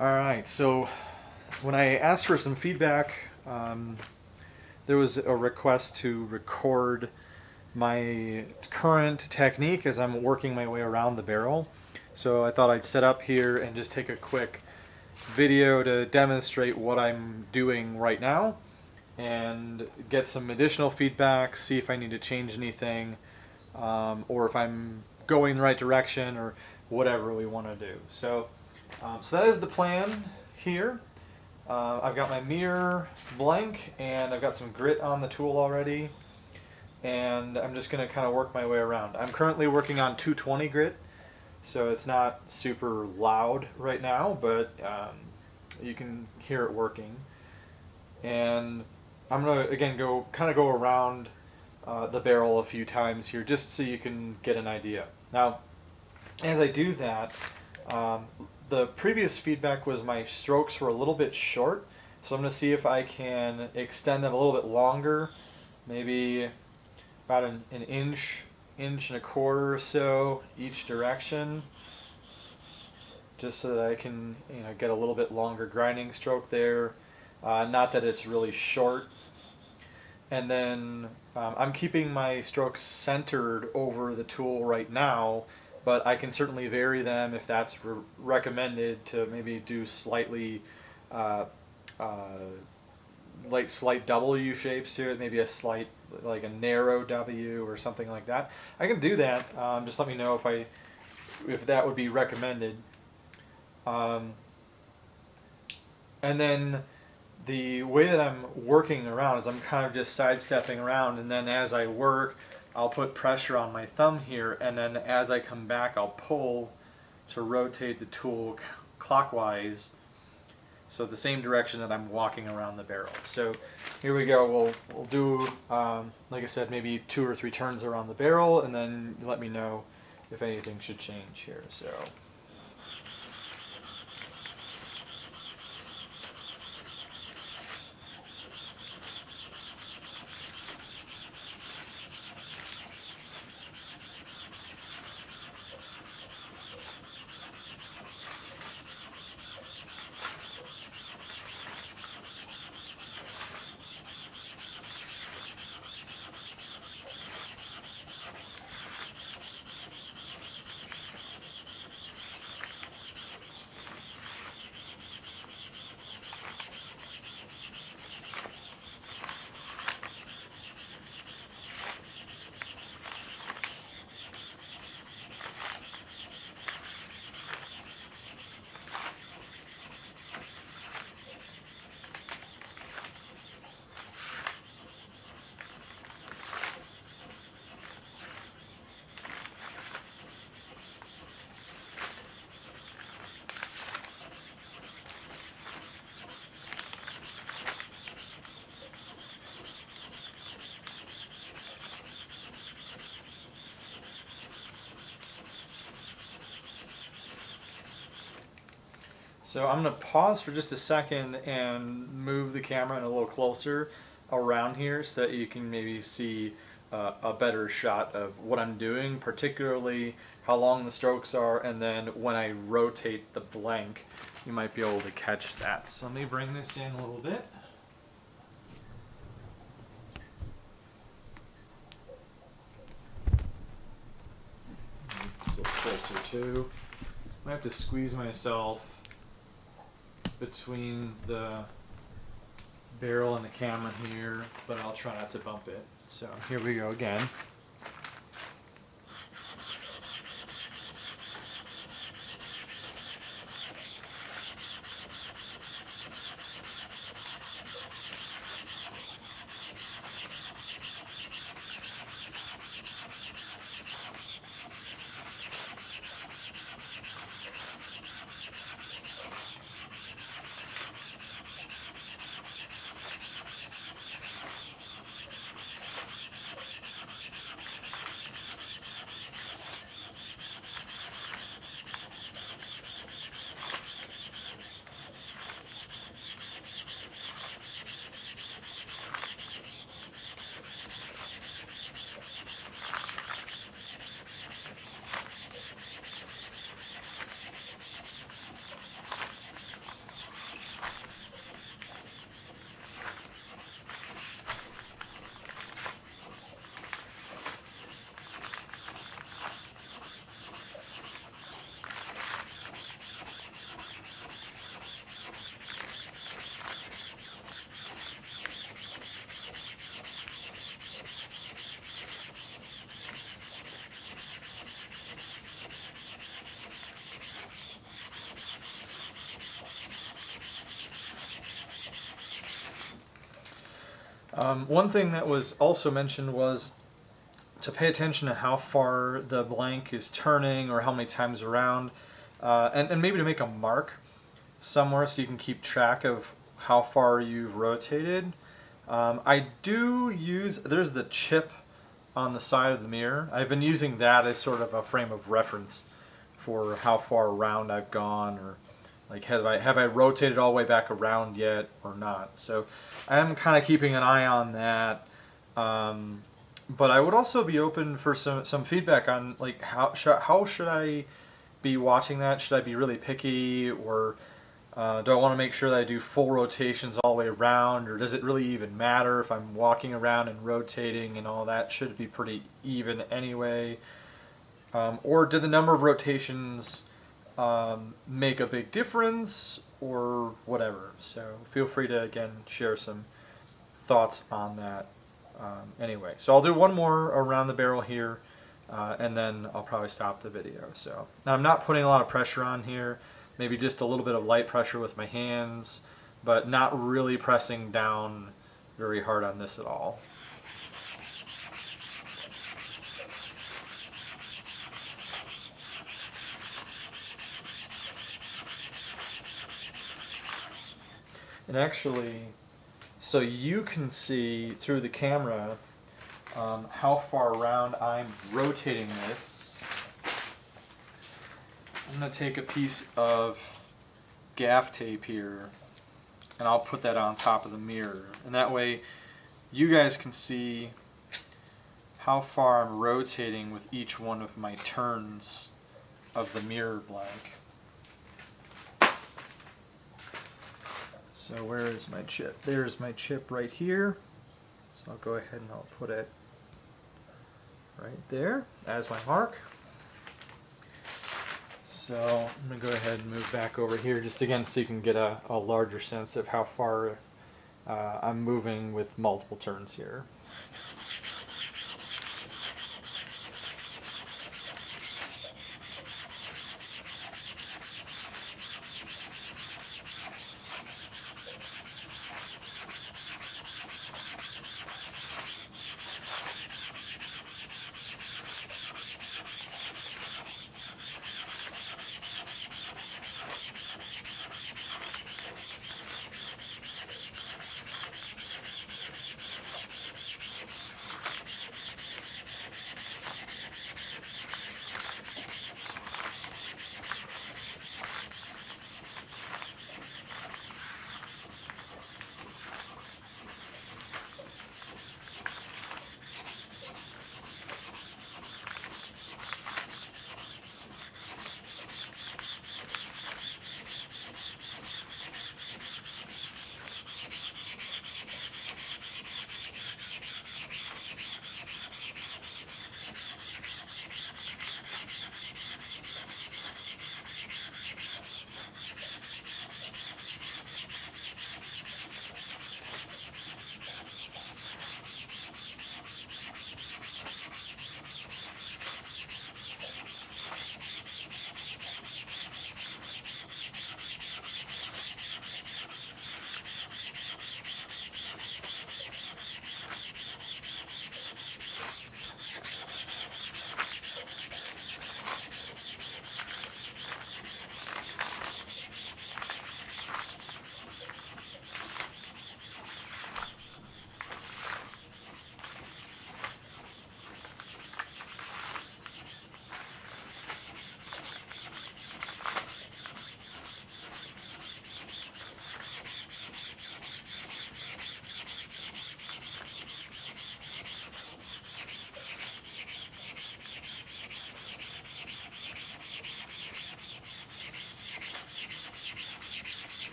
All right, so when I asked for some feedback, there was a request to record my current technique as I'm working my way around the barrel. So I thought I'd set up here and just take a quick video to demonstrate what I'm doing right now and get some additional feedback, see if I need to change anything, or if I'm going the right direction or whatever we want to do. So that is the plan here. I've got my mirror blank and I've got some grit on the tool already, and I'm just going to kind of work my way around. I'm currently working on 220 grit, so it's not super loud right now, but you can hear it working. And I'm going to again go around the barrel a few times here just so you can get an idea. Now, as I do that, um, the previous feedback was my strokes were a little bit short, so I'm going to see if I can extend them a little bit longer, maybe about an inch and a quarter or so each direction, just so that I can get a little bit longer grinding stroke there. Not that it's really short. And then I'm keeping my strokes centered over the tool right now, but I can certainly vary them if that's recommended, to maybe do slightly uh, uh, like slight W shapes to it, maybe a slight, like a narrow W or something like that. I can do that. Just let me know if that would be recommended. Um, and then the way that I'm working around is I'm kind of just sidestepping around, and then as I work, I'll put pressure on my thumb here, and then as I come back, I'll pull to rotate the tool clockwise, so the same direction that I'm walking around the barrel. So here we go. We'll do, like I said, maybe 2 or 3 turns around the barrel, and then let me know if anything should change here. So. So I'm going to pause for just a second and move the camera in a little closer around here so that you can maybe see a better shot of what I'm doing, particularly how long the strokes are, and then when I rotate the blank, you might be able to catch that. So let me bring this in a little bit. It's a little closer too. I have to squeeze myself between the barrel and the camera here, but I'll try not to bump it. So here we go again. One thing that was also mentioned was to pay attention to how far the blank is turning or how many times around, and maybe to make a mark somewhere so you can keep track of how far you've rotated. I do use, there's the chip on the side of the mirror. I've been using that as sort of a frame of reference for how far around I've gone, or like have I rotated all the way back around yet or not. So I am kind of keeping an eye on that. But I would also be open for some feedback on like how should I be watching that? Should I be really picky, or do I want to make sure that I do full rotations all the way around, or does it really even matter if I'm walking around and rotating and all that? Should it be pretty even anyway? Or do the number of rotations make a big difference, or whatever? So feel free to, again, share some thoughts on that. Anyway, so I'll do one more around the barrel here, and then I'll probably stop the video. So now I'm not putting a lot of pressure on here, maybe just a little bit of light pressure with my hands, but not really pressing down very hard on this at all. And actually, so you can see through the camera how far around I'm rotating this. I'm going to take a piece of gaff tape here and I'll put that on top of the mirror. And that way you guys can see how far I'm rotating with each one of my turns of the mirror blank. So where is my chip? There's my chip right here. So I'll go ahead and I'll put it right there as my mark. So I'm going to go ahead and move back over here just again so you can get a larger sense of how far I'm moving with multiple turns here.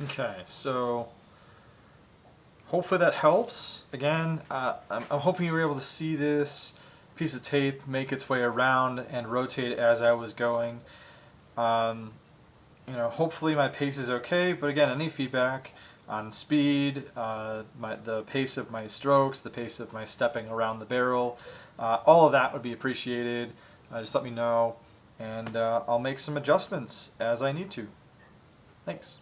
Okay, so hopefully that helps. Again, I'm hoping you were able to see this piece of tape make its way around and rotate as I was going. Hopefully my pace is okay, but again, any feedback on speed, the pace of my strokes, the pace of my stepping around the barrel, all of that would be appreciated. just let me know, and I'll make some adjustments as I need to. Thanks.